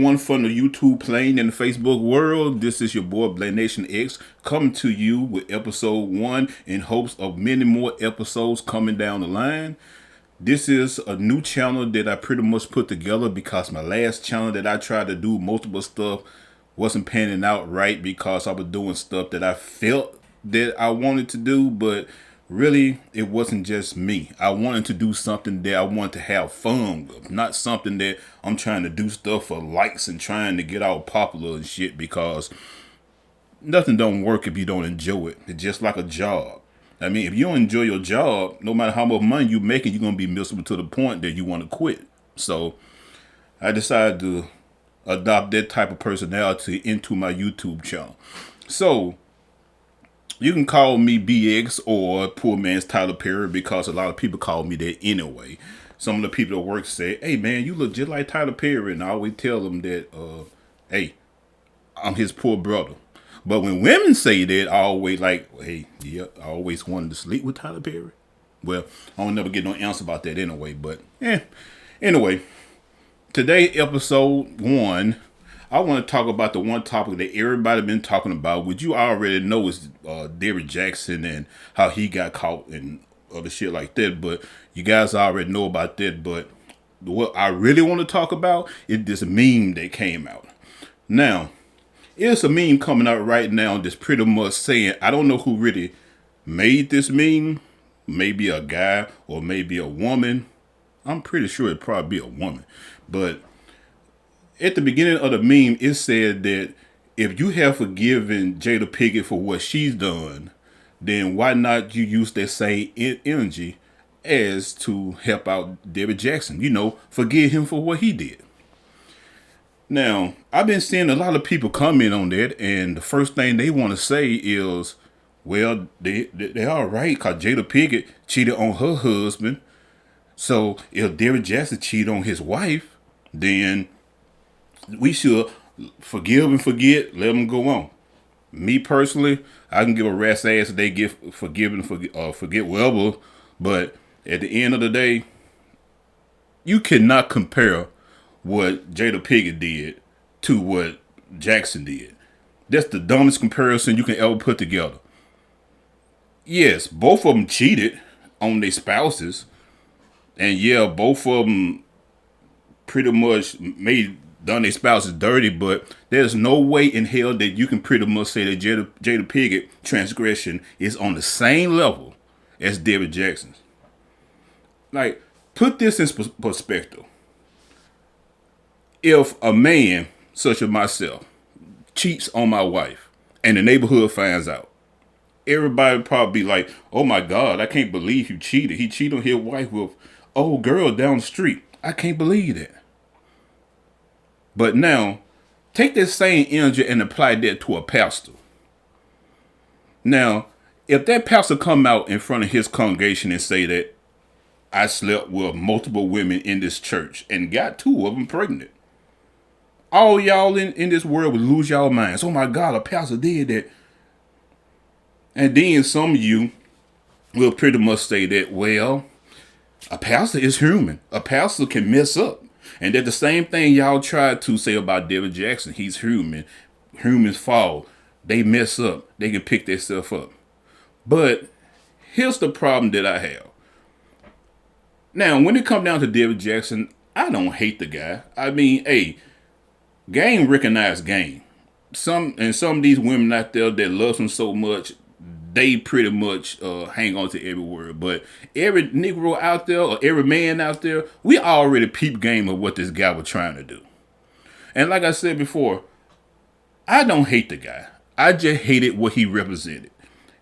everyone from the YouTube plane and the Facebook world. This is your boy Blanation X coming to you with episode 1 in hopes of many more episodes coming down the line. This is a new channel that I pretty much put together because my last channel that I tried to do multiple stuff wasn't panning out right because I was doing stuff that I felt that I wanted to do, but really it wasn't just me. I wanted to do something that I wanted to have fun with, not something that I'm trying to do stuff for likes and trying to get all popular and shit, because nothing don't work if you don't enjoy it. It's just like a job. I mean, if you don't enjoy your job, no matter how much money you making, you're going to be miserable to the point that you want to quit. So I decided to adopt that type of personality into my YouTube channel. So you can call me BX or Poor Man's Tyler Perry because a lot of people call me that anyway. Some of the people at work say, "Hey man, you look just like Tyler Perry," and I always tell them that, hey, I'm his poor brother. But when women say that, I always like, hey, yeah, I always wanted to sleep with Tyler Perry. Well, I don't never get no answer about that anyway. But anyway, today episode 1, I want to talk about the one topic that everybody been talking about, which you already know is Derrick Jaxn and how he got caught and other shit like that. But you guys already know about that. But what I really want to talk about is this meme that came out. Now, it's a meme coming out right now that's pretty much saying, I don't know who really made this meme. Maybe a guy or maybe a woman. I'm pretty sure it'd probably be a woman. But at the beginning of the meme, it said that if you have forgiven Jada Pinkett for what she's done, then why not you use that same energy as to help out Derrick Jaxn? You know, forgive him for what he did. Now, I've been seeing a lot of people comment on that, and the first thing they want to say is, well, they're all right because Jada Pinkett cheated on her husband. So if Derrick Jaxn cheated on his wife, then we should forgive and forget, let them go on. Me personally, I can give a rat's ass if they get forgiven, forget whatever. But at the end of the day, you cannot compare what Jada Pinkett did to what Jaxn did. That's the dumbest comparison you can ever put together. Yes, both of them cheated on their spouses. And yeah, both of them pretty much done their spouses dirty, but there's no way in hell that you can pretty much say that Jada Pinkett transgression is on the same level as Derrick Jaxn's. Like, put this in perspective. If a man, such as myself, cheats on my wife and the neighborhood finds out, everybody would probably be like, "Oh my God, I can't believe you cheated. He cheated on his wife with old girl down the street. I can't believe that." But now, take that same energy and apply that to a pastor. Now, if that pastor come out in front of his congregation and say that I slept with multiple women in this church and got 2 of them pregnant, all y'all in this world would lose y'all minds. "Oh my God, a pastor did that." And then some of you will pretty much say that, well, a pastor is human. A pastor can mess up. And that the same thing y'all tried to say about Derrick Jaxn. He's human. Humans fall. They mess up. They can pick themselves up. But here's the problem that I have. Now, when it comes down to Derrick Jaxn, I don't hate the guy. I mean, hey, game recognized game. Some of these women out there that love him so much, they pretty much hang on to every word. But every Negro out there or every man out there, we already peep game of what this guy was trying to do. And like I said before, I don't hate the guy. I just hated what he represented.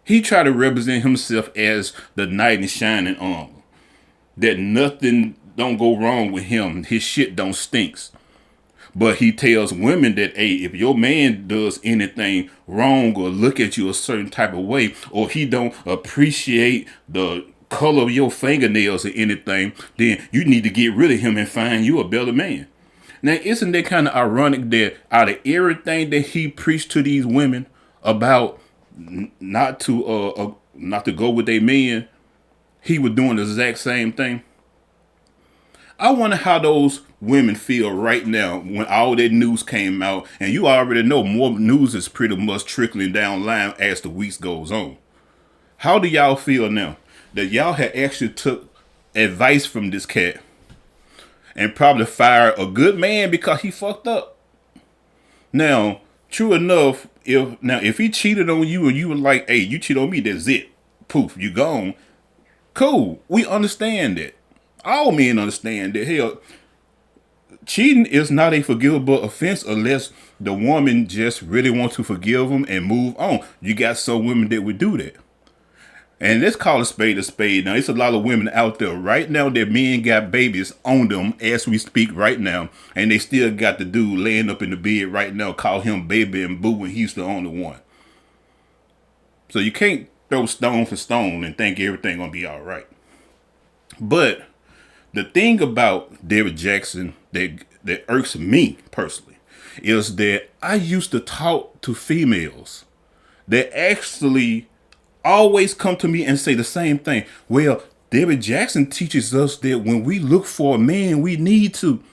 He tried to represent himself as the knight in shining armor. That nothing don't go wrong with him. His shit don't stinks. But he tells women that, hey, if your man does anything wrong or look at you a certain type of way, or he don't appreciate the color of your fingernails or anything, then you need to get rid of him and find you a better man. Now, isn't that kind of ironic that out of everything that he preached to these women about not to go with their men, he was doing the exact same thing? I wonder how those women feel right now when all that news came out, and you already know more news is pretty much trickling down line as the weeks goes on. How do y'all feel now that y'all had actually took advice from this cat and probably fired a good man because he fucked up? Now, true enough, if he cheated on you and you were like, hey, you cheat on me, that's it. Poof, you gone. Cool. We understand that. All men understand that. Hell, cheating is not a forgivable offense unless the woman just really wants to forgive him and move on. You got some women that would do that. And let's call a spade a spade. Now, it's a lot of women out there right now that men got babies on them as we speak right now. And they still got the dude laying up in the bed right now, call him baby and boo when he's the only one. So you can't throw stone for stone and think everything gonna be all right. But the thing about Derrick Jaxn that irks me personally is that I used to talk to females that actually always come to me and say the same thing. Well, Derrick Jaxn teaches us that when we look for a man, we need to.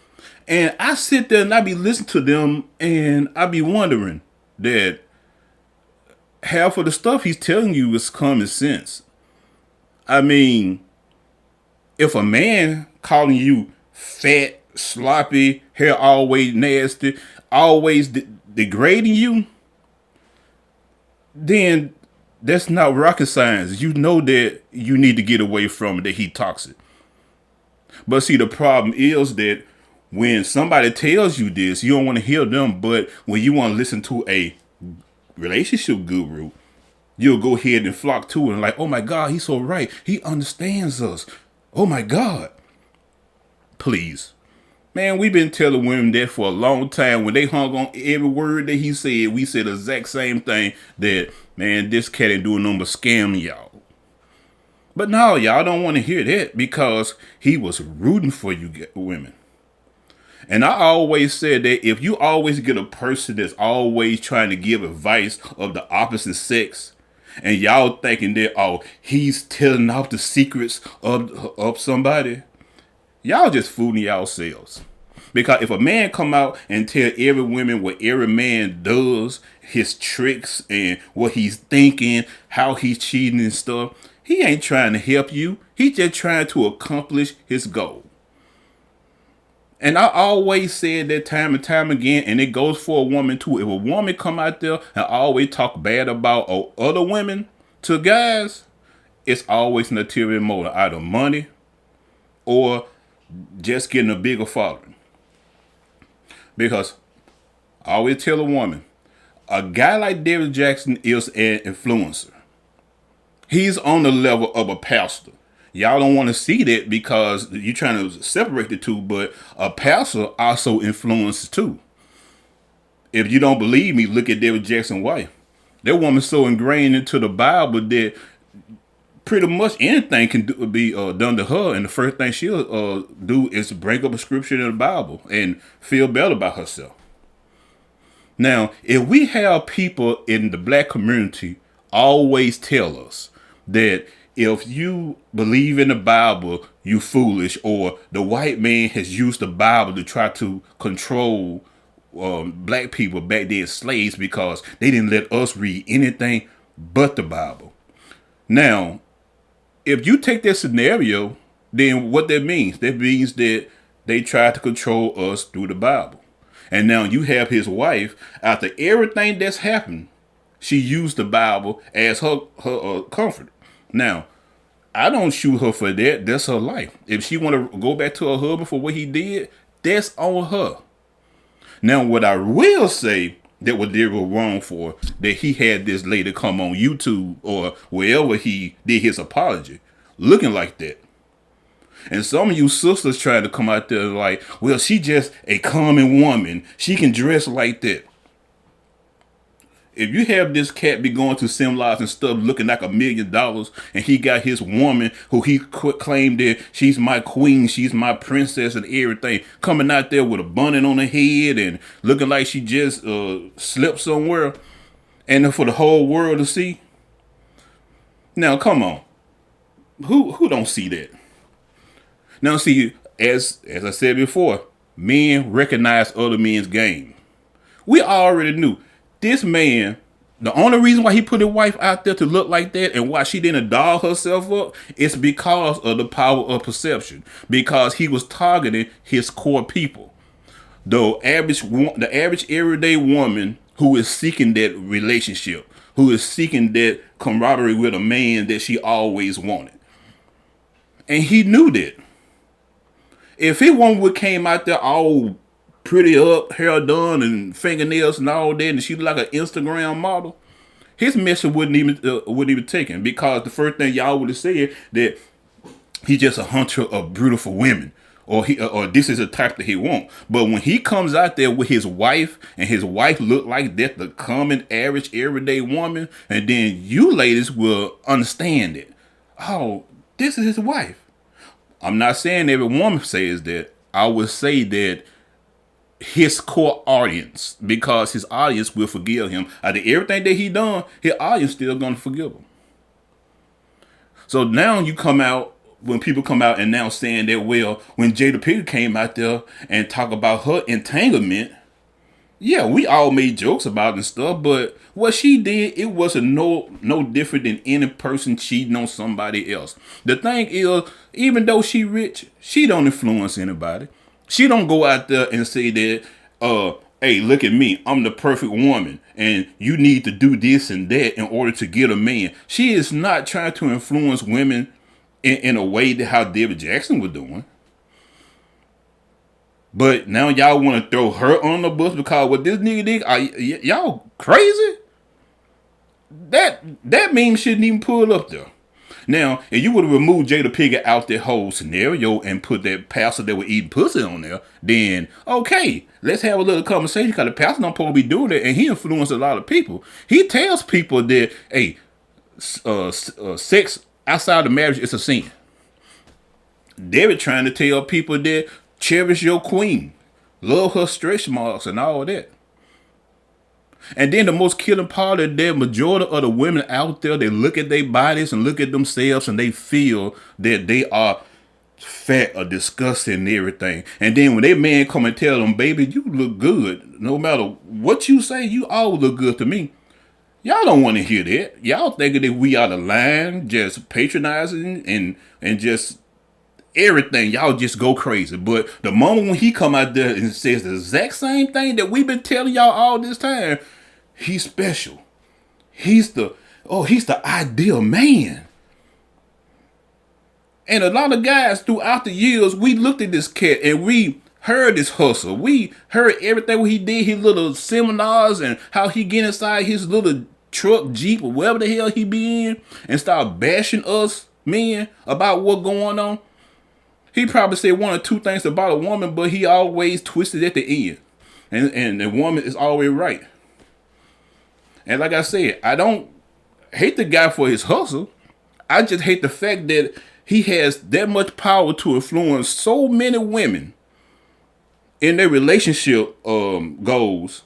And I sit there and I be listening to them and I be wondering that half of the stuff he's telling you is common sense. I mean, if a man calling you fat, sloppy, hair always nasty, always degrading you, then that's not rocket science. You know that you need to get away from it, that he toxic. But see, the problem is that when somebody tells you this, you don't want to hear them. But when you want to listen to a relationship guru, you'll go ahead and flock to it and like, oh my God, he's so right. He understands us. Oh my God. Please. Man, we've been telling women that for a long time. When they hung on every word that he said, we said the exact same thing, that, man, this cat ain't doing nothing but scam y'all. But no, y'all don't want to hear that because he was rooting for you women. And I always said that if you always get a person that's always trying to give advice of the opposite sex, and y'all thinking that, oh, he's telling off the secrets of somebody, y'all just fooling yourselves. Because if a man come out and tell every woman what every man does, his tricks and what he's thinking, how he's cheating and stuff, he ain't trying to help you. He's just trying to accomplish his goal. And I always said that time and time again, and it goes for a woman too. If a woman come out there and always talk bad about other women to guys, it's always an ulterior motive, either money or just getting a bigger following. Because I always tell a woman, a guy like Derrick Jaxn is an influencer. He's on the level of a pastor. Y'all don't want to see that because you're trying to separate the two, but a pastor also influences too. If you don't believe me, look at Derrick Jaxn's wife. That woman's so ingrained into the Bible that pretty much anything can be done to her, and the first thing she'll do is bring up a scripture in the Bible and feel better about herself. Now, if we have people in the black community always tell us that if you believe in the Bible, you foolish, or the white man has used the Bible to try to control black people back then as slaves because they didn't let us read anything but the Bible. Now, if you take that scenario, then what that means that they tried to control us through the Bible. And now you have his wife, after everything that's happened, she used the Bible as her comfort. Now, I don't shoot her for that. That's her life. If she want to go back to her husband for what he did, that's on her. Now, what I will say that what they were wrong for, that he had this lady come on YouTube or wherever he did his apology, looking like that. And some of you sisters trying to come out there like, well, she just a common woman. She can dress like that. If you have this cat be going to seminars and stuff looking like $1 million, and he got his woman who he claimed that she's my queen, she's my princess and everything, coming out there with a bonnet on her head and looking like she just slept somewhere, and for the whole world to see. Now, come on. Who don't see that? Now, see, As I said before, men recognize other men's game. We already knew this man. The only reason why he put his wife out there to look like that and why she didn't doll herself up is because of the power of perception. Because he was targeting his core people. The average everyday woman who is seeking that relationship, who is seeking that camaraderie with a man that she always wanted. And he knew that. If he one would came out there all pretty up, hair done, and fingernails and all that, and she looked like an Instagram model, his message wouldn't even taken, because the first thing y'all would have said that he's just a hunter of beautiful women, or this is the type that he want. But when he comes out there with his wife, and his wife look like that, the common average everyday woman, and then you ladies will understand it. Oh, this is his wife. I'm not saying every woman says that. I would say that his core audience, because his audience will forgive him. Out of everything that he done, his audience still gonna forgive him. So now you come out, when people come out and now saying that, well, when Jada Pinkett came out there and talk about her entanglement, yeah, we all made jokes about it and stuff, but what she did, it wasn't no different than any person cheating on somebody else. The thing is, even though she rich, she don't influence anybody. She don't go out there and say that, hey, look at me, I'm the perfect woman, and you need to do this and that in order to get a man. She is not trying to influence women in a way that how Derrick Jaxn was doing. But now y'all want to throw her on the bus because what this nigga did? Y'all crazy? That meme shouldn't even pull up there. Now, if you would have removed Jada Pinkett out that whole scenario and put that pastor that was eating pussy on there, then okay, let's have a little conversation, because the pastor don't supposed to be doing that, and he influenced a lot of people. He tells people that, hey, sex outside of marriage is a sin. David trying to tell people that cherish your queen, love her stretch marks and all that. And then the most killing part of that, majority of the women out there, they look at their bodies and look at themselves and they feel that they are fat or disgusting and everything. And then when their man come and tell them, baby, you look good. No matter what you say, you all look good to me. Y'all don't want to hear that. Y'all thinking that we out of line, just patronizing and just everything. Y'all just go crazy. But the moment when he come out there and says the exact same thing that we've been telling y'all all this time, he's special. He's the ideal man. And a lot of guys throughout the years, we looked at this cat and we heard his hustle. We heard everything what he did, his little seminars, and how he get inside his little truck, Jeep, or wherever the hell he be in, and start bashing us men about what going on. He probably said one or two things about a woman, but he always twisted at the end. And the woman is always right. And like I said, I don't hate the guy for his hustle. I just hate the fact that he has that much power to influence so many women in their relationship goals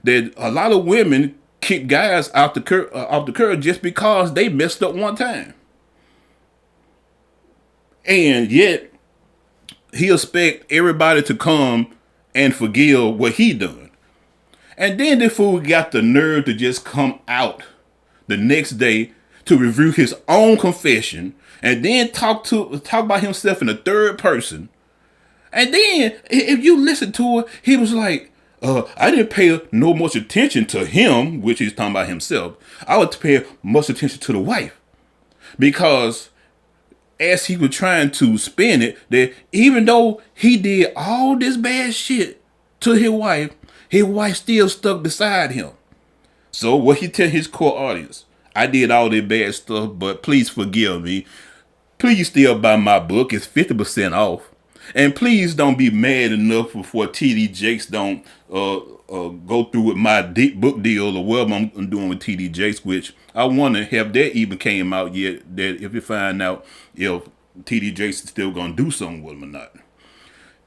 that a lot of women kick guys off the curb just because they messed up one time. And yet, he expect everybody to come and forgive what he done. And then the fool got the nerve to just come out the next day to review his own confession and then talk about himself in the third person. And then if you listen to it, he was like, I didn't pay no much attention to him, which he's talking about himself. I would pay much attention to the wife. Because as he was trying to spin it, that even though he did all this bad shit to his wife still stuck beside him. So what he tell his core audience, I did all this bad stuff, but please forgive me. Please still buy my book. It's 50% off. And please don't be mad enough before TD Jakes don't go through with my book deal or whatever I'm doing with TD Jakes, which I wonder have that even came out yet, that if you find out if TD Jakes is still going to do something with him or not.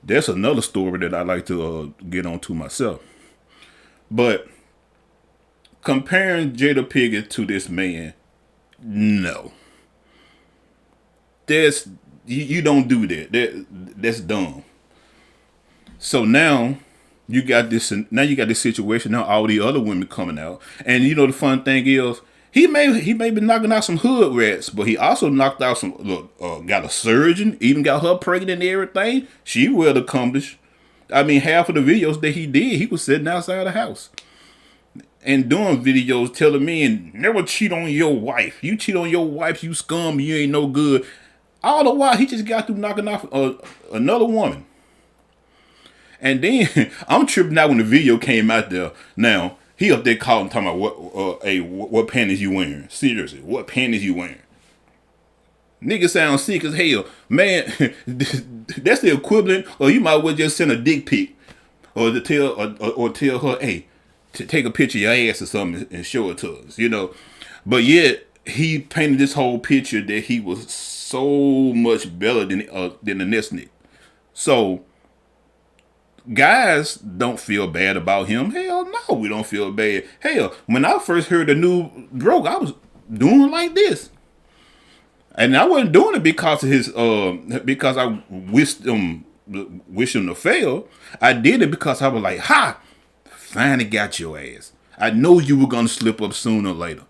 That's another story that I like to get onto myself. But comparing Jada Pinkett to this man, no. You don't do that. That's dumb. So now you got this. Now you got this situation. Now all the other women coming out, and you know the fun thing is he may be knocking out some hood rats, but he also knocked out some. Look, got a surgeon, even got her pregnant and everything. She well accomplished. I mean, half of the videos that he did, he was sitting outside the house and doing videos telling men never cheat on your wife. You cheat on your wife, you scum. You ain't no good. All the while, he just got through knocking off another woman. And then I'm tripping out when the video came out there. Now he up there calling, talking about what panties you wearing? Seriously, what panties you wearing? Nigga sound sick as hell, man. That's the equivalent. Or you might well just send a dick pic, or to tell her, hey, to take a picture of your ass or something and show it to us, you know. But yet he painted this whole picture that he was so much better than the next nigga. So guys don't feel bad about him. Hell no, we don't feel bad. Hell, when I first heard the new broke, I was doing like this. And I wasn't doing it because of his because I wished him to fail. I did it because I was like, ha, finally got your ass. I know you were gonna slip up sooner or later.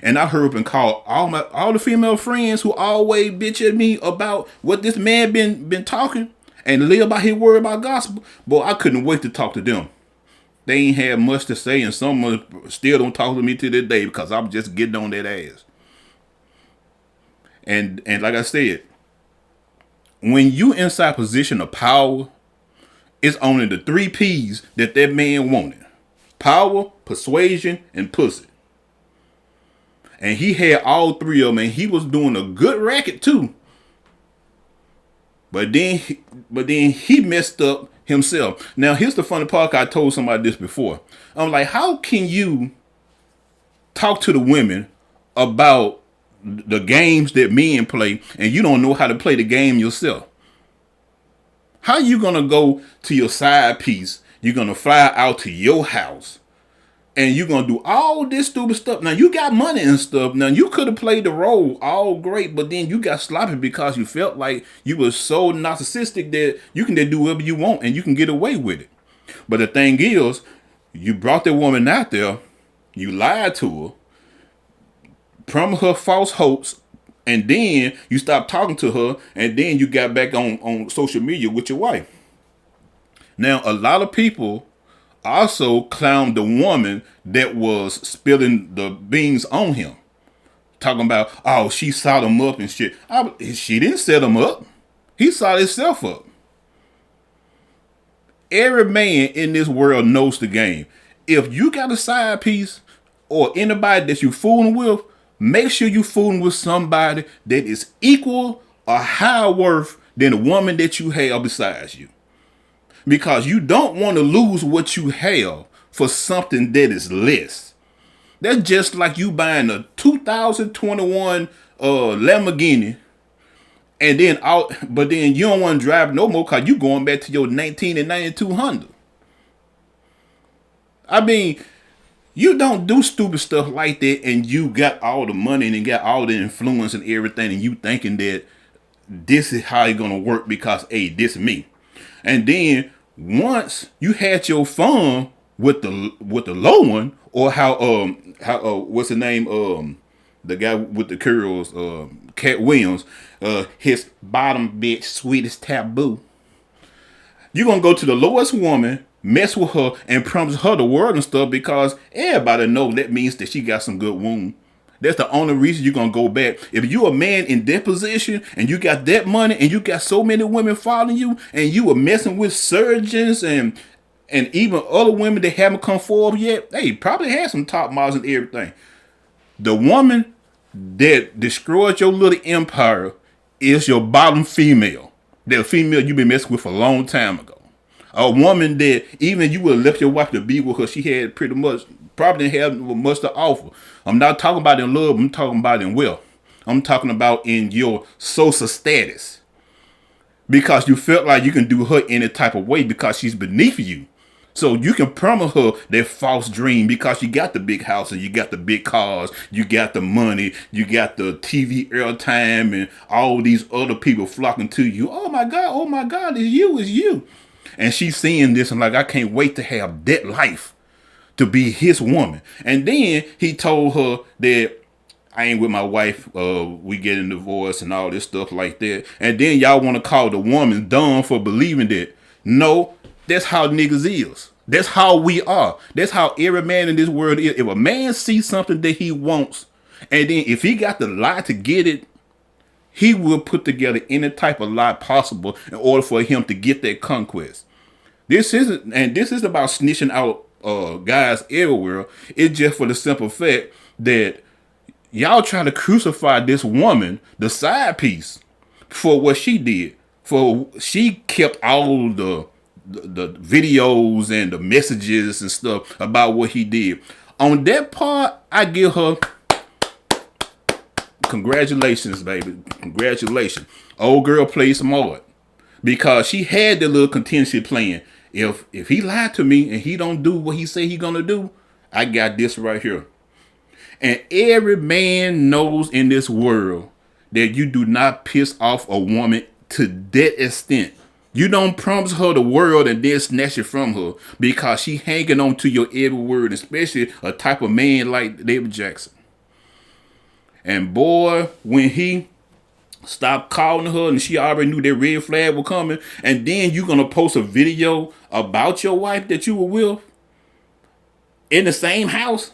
And I hurry up and call all the female friends who always bitch at me about what this man been talking and live by his word about gospel. Boy, I couldn't wait to talk to them. They ain't had much to say, and some still don't talk to me to this day because I'm just getting on that ass. And like I said, when you inside position of power, it's only the 3 P's that man wanted: power, persuasion, and pussy. And he had all 3 of them, and he was doing a good racket too. But then he messed up himself. Now here's the funny part. I told somebody this before. I'm like, how can you talk to the women about the games that men play and you don't know how to play the game yourself? How you gonna go to your side piece? You're gonna fly out to your house and you're gonna do all this stupid stuff. Now you got money and stuff. Now you could have played the role all great, but then you got sloppy because you felt like you were so narcissistic that you can just do whatever you want and you can get away with it. But the thing is, you brought that woman out there, you lied to her, promised her false hopes, and then you stopped talking to her, and then you got back on social media with your wife. Now, a lot of people also clowned the woman that was spilling the beans on him. Talking about, oh, she set him up and shit. She didn't set him up. He set himself up. Every man in this world knows the game. If you got a side piece or anybody that you fooling with, make sure you fooling with somebody that is equal or higher worth than the woman that you have besides you. Because you don't want to lose what you have for something that is less. That's just like you buying a 2021 Lamborghini and then but then you don't want to drive no more because you going back to your 1992 Honda. I mean, you don't do stupid stuff like that and you got all the money and got all the influence and everything and you thinking that this is how it's gonna work because, hey, this is me. And then once you had your fun with the low one, or how what's the name, the guy with the curls, Cat Williams, his bottom bitch sweetest taboo. You're gonna go to the lowest woman, mess with her, and promise her the world and stuff because everybody know that means that she got some good wound. That's the only reason you're gonna go back. If you're a man in that position and you got that money and you got so many women following you and you were messing with surgeons and even other women that haven't come forward yet, they probably had some top models and everything. The woman that destroyed your little empire is your bottom female. That female you've been messing with a long time ago. A woman that even you would have left your wife to be with her, she had pretty much probably didn't have much to offer. I'm not talking about in love, I'm talking about in wealth. I'm talking about in your social status. Because you felt like you can do her any type of way because she's beneath you. So you can promise her that false dream because you got the big houses, you got the big cars, you got the money, you got the TV airtime, and all these other people flocking to you. Oh my God, it's you. And she's seeing this and like, I can't wait to have that life to be his woman. And then he told her that I ain't with my wife, we getting divorced and all this stuff like that. And then y'all want to call the woman dumb for believing that. No, that's how niggas is. That's how we are. That's how every man in this world is. If a man sees something that he wants, and then if he got the lie to get it, he will put together any type of lie possible in order for him to get that conquest. This isn't about snitching out guys everywhere. It's just for the simple fact that y'all try to crucify this woman, the side piece, for what she did. For she kept all the videos and the messages and stuff about what he did. On that part, I give her congratulations, baby. Congratulations. Old girl played smart because she had the little contingency plan. If he lied to me and he don't do what he say he gonna do, I got this right here. And every man knows in this world that you do not piss off a woman to that extent. You don't promise her the world and then snatch it from her because she hanging on to your every word, especially a type of man like Derrick Jaxn. And boy, when he stopped calling her and she already knew that red flag was coming, and then you're going to post a video about your wife that you were with in the same house,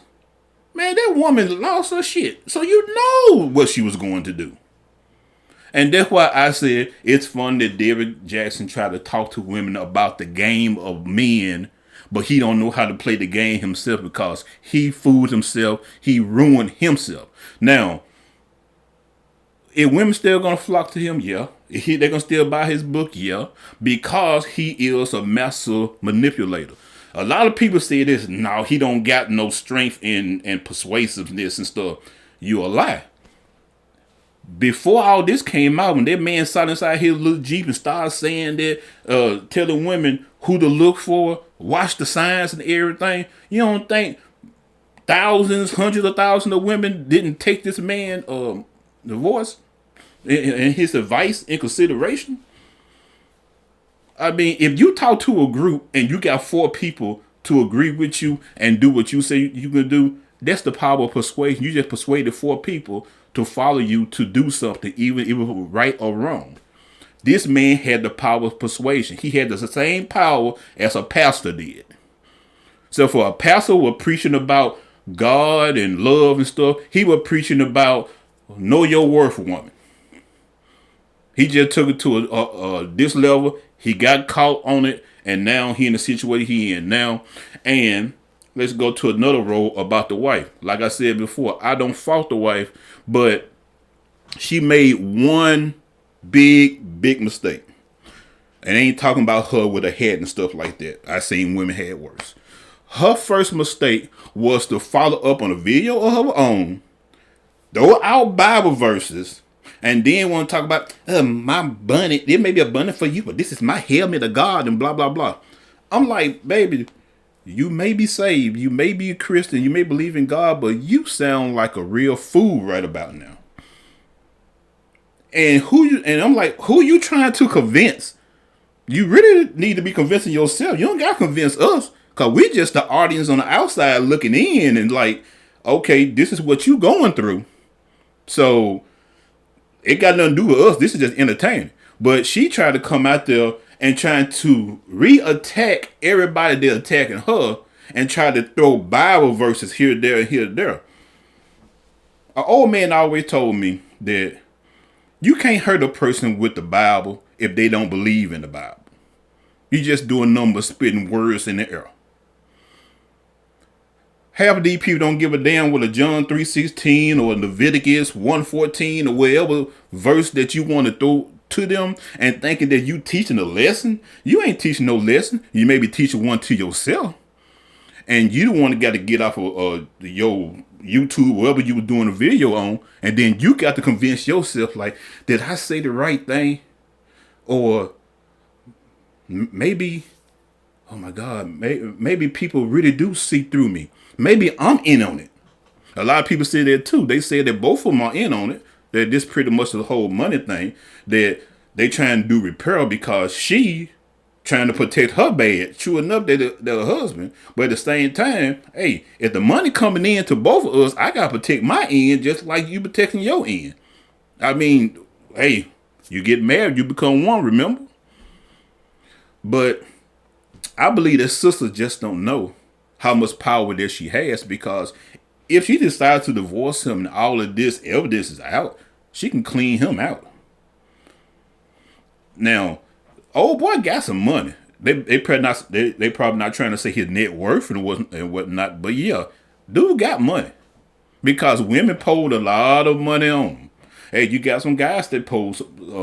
man, that woman lost her shit. So you know what she was going to do. And that's why I said it's fun that Derrick Jaxn tried to talk to women about the game of men, but he don't know how to play the game himself because he fooled himself. He ruined himself. Now, if women still gonna flock to him, yeah. They're gonna still buy his book, yeah, because he is a master manipulator. A lot of people say this, no, he don't got no strength and persuasiveness and stuff. You a lie. Before all this came out, when that man sat inside his little Jeep and started saying that, telling women who to look for, watch the signs and everything, you don't think thousands, hundreds of thousands of women didn't take this man divorce and his advice in consideration? I mean, if you talk to a group and you got 4 people to agree with you and do what you say you can do, that's the power of persuasion. You just persuaded 4 people to follow you to do something, even if it was right or wrong. This man had the power of persuasion. He had the same power as a pastor did. So for a pastor was preaching about God and love and stuff, he was preaching about know your worth, woman. He just took it to this level. He got caught on it, and now he in the situation he in now. And let's go to another role about the wife. Like I said before, I don't fault the wife, but she made one big mistake. And I ain't talking about her with a head and stuff like that. I seen women had worse. Her first mistake was to follow up on a video of her own, throw out Bible verses, and then want to talk about my bunny. There may be a bunny for you, but this is my helmet of God and blah, blah, blah. I'm like, baby, you may be saved. You may be a Christian. You may believe in God, but you sound like a real fool right about now. And I'm like, who you trying to convince? You really need to be convincing yourself. You don't got to convince us, because we're just the audience on the outside looking in and like, okay, this is what you going through. So it got nothing to do with us. This is just entertaining. But she tried to come out there and trying to re-attack everybody that's attacking her and try to throw Bible verses here, there, and here, there. An old man always told me that you can't hurt a person with the Bible if they don't believe in the Bible. You just doing numbers, spitting words in the air. Half of these people don't give a damn with a John 3:16 or Leviticus 1:14 or whatever verse that you want to throw to them and thinking that you teaching a lesson. You ain't teaching no lesson. You may be teaching one to yourself. And you the one that got to get off of your YouTube, wherever you were doing a video on, and then you got to convince yourself, like, did I say the right thing? Or maybe oh my God, maybe people really do see through me. Maybe I'm in on it. A lot of people say that too. They say that both of them are in on it. That this pretty much the whole money thing. That they trying to do repair because she trying to protect her bed. True enough, that her husband. But at the same time, hey, if the money coming in to both of us, I gotta protect my end just like you protecting your end. I mean, hey, you get married, you become one. Remember? But I believe that sisters just don't know how much power that she has, because if she decides to divorce him and all of this evidence is out, she can clean him out. Now, old boy got some money. They probably not trying to say his net worth and whatnot, but yeah, dude got money because women pulled a lot of money on him. Hey, you got some guys that pull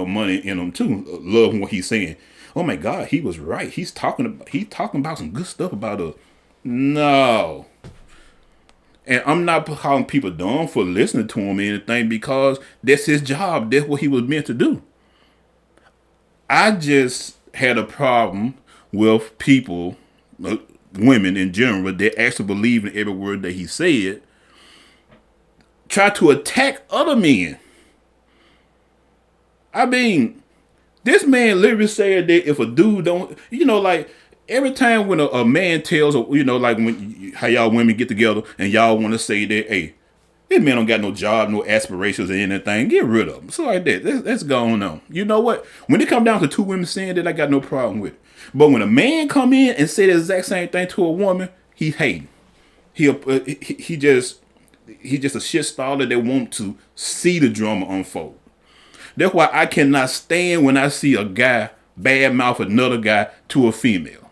money in them too. Love what he's saying. Oh my God, he was right. He's talking about some good stuff about us. No. And I'm not calling people dumb for listening to him or anything, because that's his job. That's what he was meant to do. I just had a problem with people, women in general, that actually believe in every word that he said, try to attack other men. I mean, this man literally said that if a dude don't, like every time when a man tells, like when how y'all women get together and y'all want to say that, hey, this man don't got no job, no aspirations or anything, get rid of him. So like that, that's going on. You know what? When it come down to two women saying that, I got no problem with it. But when a man come in and say the exact same thing to a woman, he hating. He just a shit staller that want to see the drama unfold. That's why I cannot stand when I see a guy badmouth another guy to a female.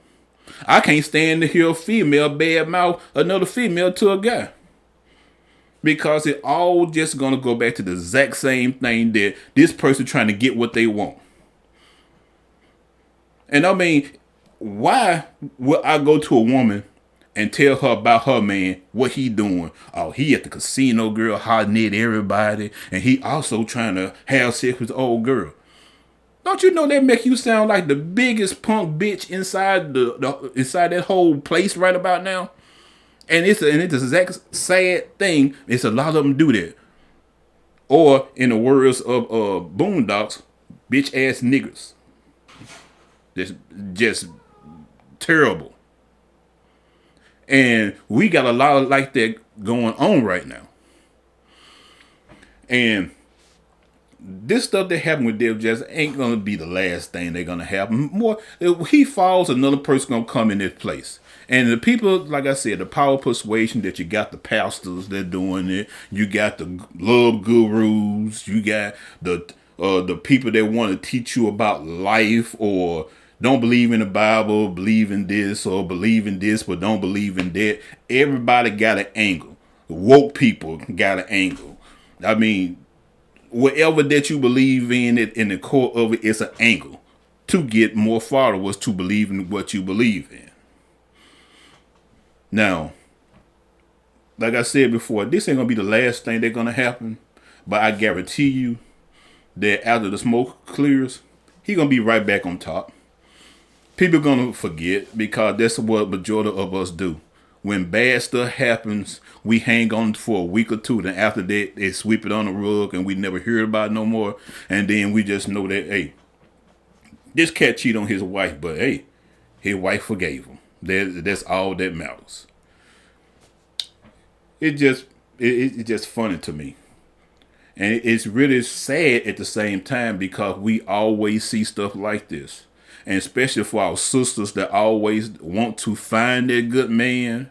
I can't stand to hear a female badmouth another female to a guy. Because it all just gonna go back to the exact same thing, that this person trying to get what they want. And I mean, why would I go to a woman and tell her about her man, what he doing? Oh, he at the casino, girl, hot at everybody, and he also trying to have sex with the old girl. Don't you know that make you sound like the biggest punk bitch inside inside that whole place right about now? And it's the exact sad thing. It's a lot of them do that. Or in the words of Boondocks, bitch ass niggas. That's just terrible. And we got a lot of like that going on right now. And this stuff that happened with Derrick Jaxn ain't gonna be the last thing they're gonna have. More, if he falls, another person gonna come in his place. And the people, like I said, the power of persuasion, that you got the pastors that doing it, you got the love gurus, you got the people that want to teach you about life, or don't believe in the Bible, believe in this, or believe in this but don't believe in that. Everybody got an angle. Woke people got an angle. I mean, whatever that you believe in, it in the core of it is an angle to get more followers to believe in what you believe in. Now, like I said before, this ain't gonna be the last thing that's gonna happen, but I guarantee you that after the smoke clears, he gonna be right back on top. People gonna forget, because that's what majority of us do. When bad stuff happens, we hang on for a week or two. Then after that, they sweep it on the rug and we never hear about it no more. And then we just know that, hey, this cat cheated on his wife, but hey, his wife forgave him. That's all that matters. It's just funny to me. And it's really sad at the same time, because we always see stuff like this. And especially for our sisters that always want to find that good man,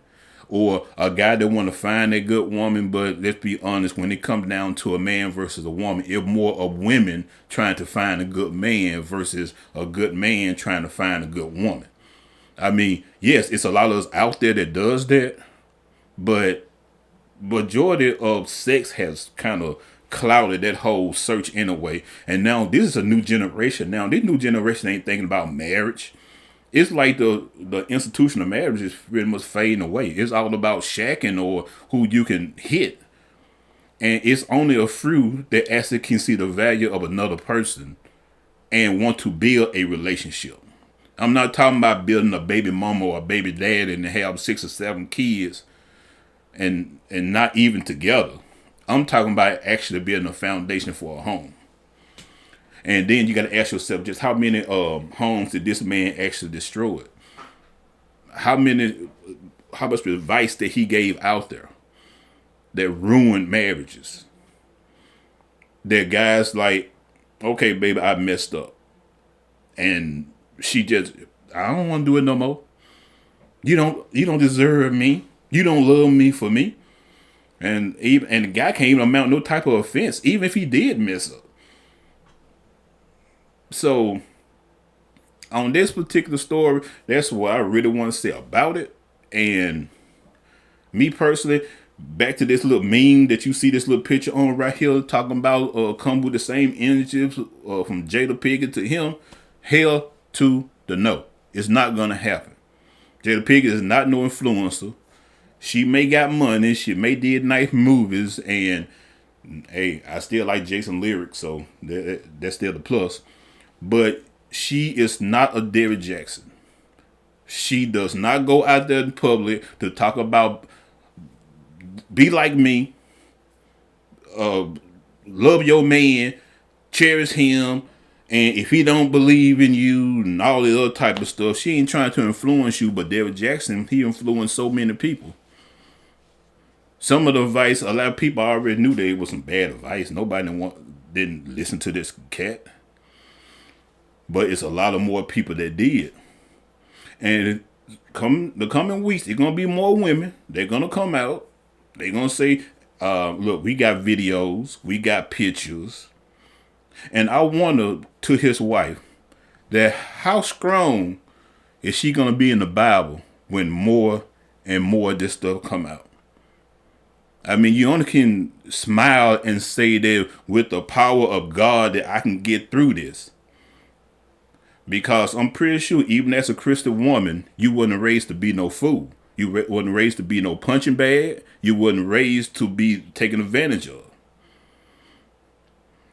or a guy that want to find that good woman. But let's be honest, when it comes down to a man versus a woman, it's more of women trying to find a good man versus a good man trying to find a good woman. I mean, yes, it's a lot of us out there that does that, but majority of sex has kind of clouded that whole search in a way. And now this is a new generation. Now this new generation ain't thinking about marriage. It's like the institution of marriage is pretty much fading away. It's all about shacking or who you can hit. And it's only a few that actually can see the value of another person and want to build a relationship. I'm not talking about building a baby mama or a baby dad and have 6 or 7 kids and not even together. I'm talking about actually building a foundation for a home. And then you got to ask yourself, just how many homes did this man actually destroy? How much advice that he gave out there that ruined marriages? That guys like, okay, baby, I messed up, and she just, I don't want to do it no more. You don't deserve me. You don't love me for me. And the guy can't even amount no type of offense, even if he did mess up. So on this particular story, that's what I really want to say about it. And me personally, back to this little meme that you see this little picture on right here, talking about come with the same energy from Jada Pinkett to him. Hell to the no. It's not gonna happen. Jada Pinkett is not no influencer. She may got money, she may did nice movies, and hey, I still like Jason lyrics, so that's still the plus. But she is not a Derrick Jaxn. She does not go out there in public to talk about be like me, love your man, cherish him, and if he don't believe in you and all the other type of stuff. She ain't trying to influence you, but Derrick Jaxn, he influenced so many people. Some of the advice, a lot of people already knew that it was some bad advice. Nobody didn't listen to this cat. But it's a lot of more people that did. And the coming weeks, there's going to be more women. They're going to come out. They're going to say, look, we got videos. We got pictures. And I wonder to his wife that how strong is she going to be in the Bible when more and more of this stuff come out? I mean, you only can smile and say that with the power of God that I can get through this. Because I'm pretty sure even as a Christian woman, you wasn't raised to be no fool. You wasn't raised to be no punching bag. You wasn't raised to be taken advantage of.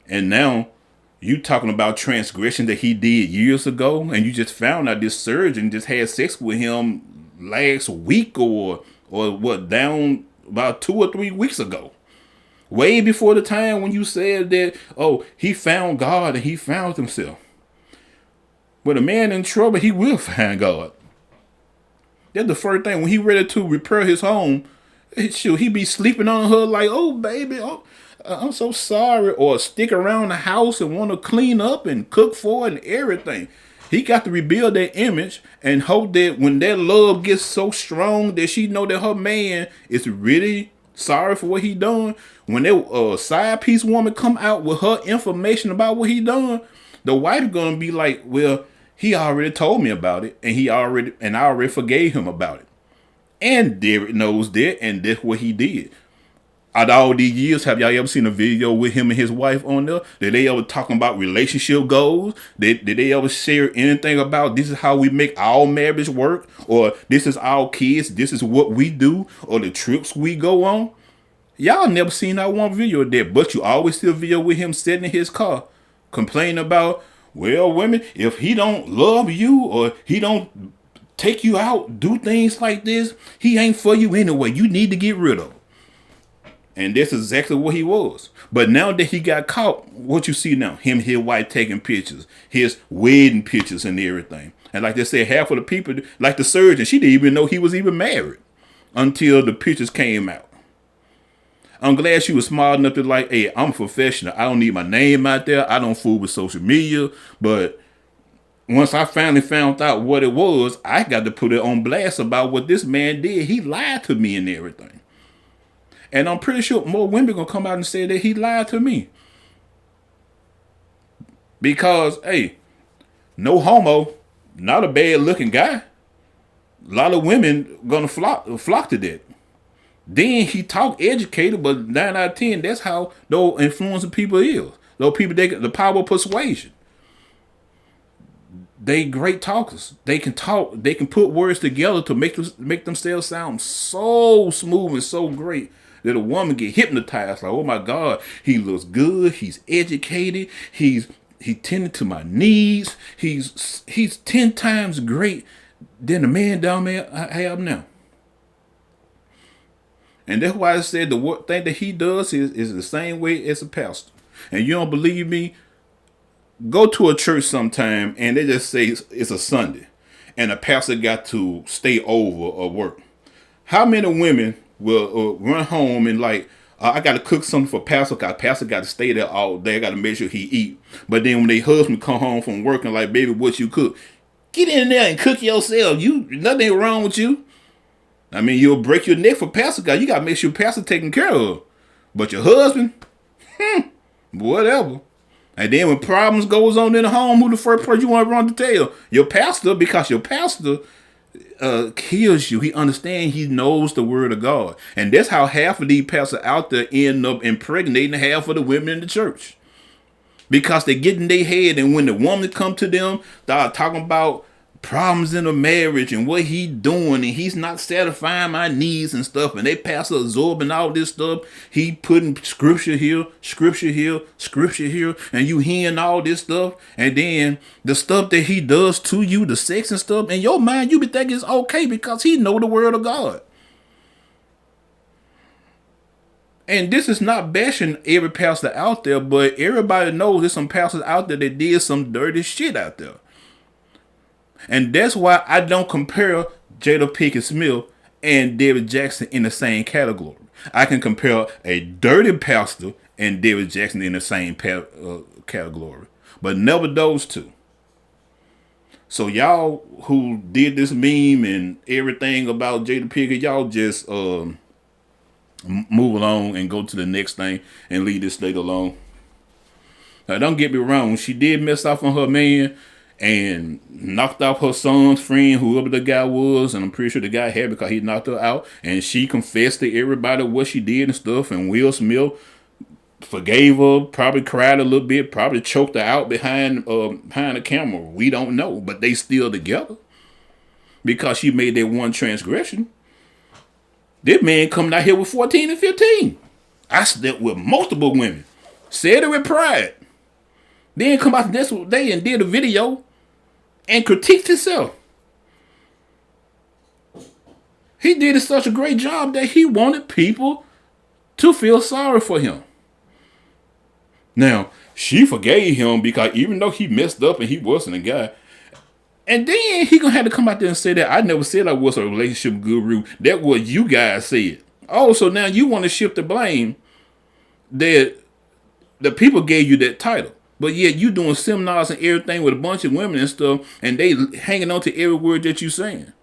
And now you talking about transgression that he did years ago, and you just found out this surgeon just had sex with him last week or what, down about 2 or 3 weeks ago. Way before the time when you said that, oh, he found God and he found himself. But a man in trouble, he will find God. That's the first thing. When he ready to repair his home, he be sleeping on her like, oh, baby, oh, I'm so sorry. Or stick around the house and want to clean up and cook for it and everything. He got to rebuild that image and hope that when that love gets so strong that she know that her man is really sorry for what he done, when that side piece woman come out with her information about what he done, the wife gonna be like, well, he already told me about it, and I already forgave him about it. And Derrick knows that, and that's what he did. Out of all these years, have y'all ever seen a video with him and his wife on there? Did they ever talking about relationship goals? Did they ever share anything about this is how we make our marriage work? Or this is our kids, this is what we do? Or the trips we go on? Y'all never seen that one video of that, but you always see a video with him sitting in his car complaining about, well, women, if he don't love you or he don't take you out, do things like this, he ain't for you anyway. You need to get rid of him. And that's exactly what he was. But now that he got caught, what you see now, him and his wife taking pictures, his wedding pictures and everything. And like they said, half of the people, like the surgeon, she didn't even know he was even married until the pictures came out. I'm glad she was smart enough to like, hey, I'm a professional. I don't need my name out there. I don't fool with social media. But once I finally found out what it was, I got to put it on blast about what this man did. He lied to me and everything. And I'm pretty sure more women going to come out and say that he lied to me. Because, hey, no homo, not a bad looking guy. A lot of women going to flock to that. Then he talk educated, but 9 out of 10, that's how those influencing people is. Those people, the power of persuasion. They great talkers. They can talk. They can put words together to make themselves sound so smooth and so great that a woman get hypnotized. Like, oh my God, he looks good. He's educated. He's he tended to my needs. He's 10 times great than the man down there I have now. And that's why I said the thing that he does is the same way as a pastor. And you don't believe me? Go to a church sometime and they just say it's a Sunday and a pastor got to stay over or work. How many women will run home and like, I got to cook something for pastor because pastor got to stay there all day. I got to make sure he eat. But then when their husband come home from work and like, baby, what you cook? Get in there and cook yourself. Nothing wrong with you. I mean, you'll break your neck for pastor because you got to make sure pastor taken care of. But your husband, whatever. And then when problems goes on in the home, who the first person you want to run to tell? Your pastor, because your pastor kills you. He understands, he knows the word of God. And that's how half of these pastors out there end up impregnating half of the women in the church. Because they get in their head, and when the woman come to them, start talking about problems in a marriage and what he doing, and he's not satisfying my needs and stuff, and they pastor absorbing all this stuff. He putting scripture here, scripture here, scripture here, and you hearing all this stuff, and then the stuff that he does to you, the sex and stuff, in your mind you be thinking it's okay because he know the word of God. And this is not bashing every pastor out there, but everybody knows there's some pastors out there that did some dirty shit out there. And that's why I don't compare Jada Pinkett Smith and Derrick Jaxn in the same category. I can compare a dirty pastor and Derrick Jaxn in the same category, but never those two. So y'all who did this meme and everything about Jada Pinkett, y'all just move along and go to the next thing and leave this lady alone. Now, don't get me wrong. She did mess off on her man and knocked off her son's friend, whoever the guy was, and I'm pretty sure the guy had because he knocked her out, and she confessed to everybody what she did and stuff, and Will Smith forgave her, probably cried a little bit, probably choked her out behind the camera. We don't know, but they still together because she made that one transgression. This man coming out here with 14 and 15. I slept with multiple women, said it with pride. Then come out the next day and did a video and critiqued himself. He did such a great job that he wanted people to feel sorry for him. Now, she forgave him because even though he messed up and he wasn't a guy, and then he gonna have to come out there and say that I never said I was a relationship guru. That what you guys said. Oh, so now you want to shift the blame that the people gave you that title. But yet you doing seminars and everything with a bunch of women and stuff, and they hanging on to every word that you saying.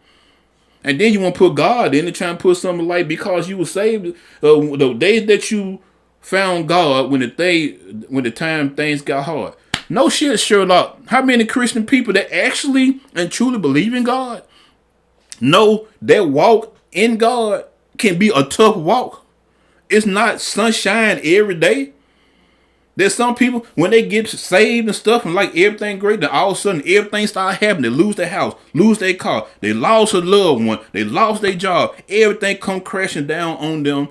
And then you want to put God in and try and put something like because you were saved the day that you found God when the time things got hard. No shit, Sherlock. How many Christian people that actually and truly believe in God know that walk in God can be a tough walk? It's not sunshine every day. There's some people, when they get saved and stuff and like everything great, then all of a sudden everything start happening. They lose their house, lose their car, they lost a loved one, they lost their job. Everything come crashing down on them,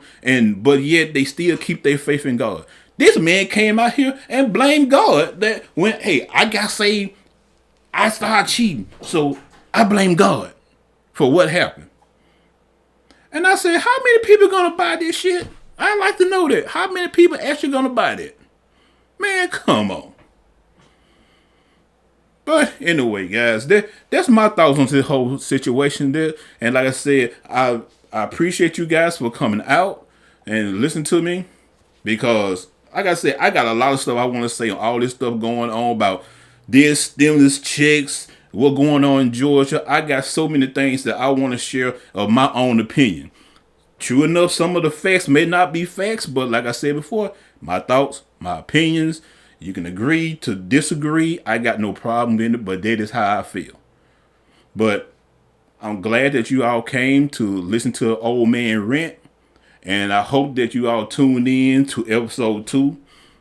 but yet they still keep their faith in God. This man came out here and blamed God that when, hey, I got saved, I started cheating, so I blame God for what happened. And I said, how many people gonna buy this shit? I'd like to know that. How many people actually gonna buy that? Man, come on. But anyway, guys, that's my thoughts on this whole situation there. And like I said, I appreciate you guys for coming out and listening to me because, like I said, I got a lot of stuff I want to say on all this stuff going on about this stimulus checks, what's going on in Georgia. I got so many things that I want to share of my own opinion. True enough, some of the facts may not be facts, but like I said before, my thoughts, my opinions, you can agree to disagree. I got no problem in it, but that is how I feel. But I'm glad that you all came to listen to Old Man Rant, and I hope that you all tuned in to episode 2.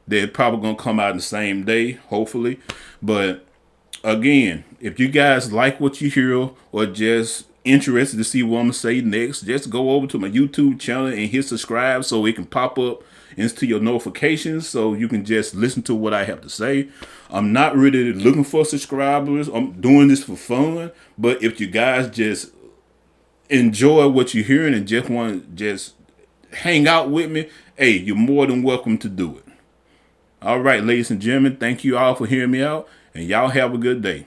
They're probably going to come out the same day, hopefully. But again, if you guys like what you hear or just interested to see what I'm going to say next, just go over to my YouTube channel and hit subscribe so it can pop up into your notifications so you can just listen to what I have to say. I'm not really looking for subscribers. I'm doing this for fun. But if you guys just enjoy what you're hearing and just want to just hang out with me, hey, you're more than welcome to do it. All right, ladies and gentlemen, thank you all for hearing me out, and y'all have a good day.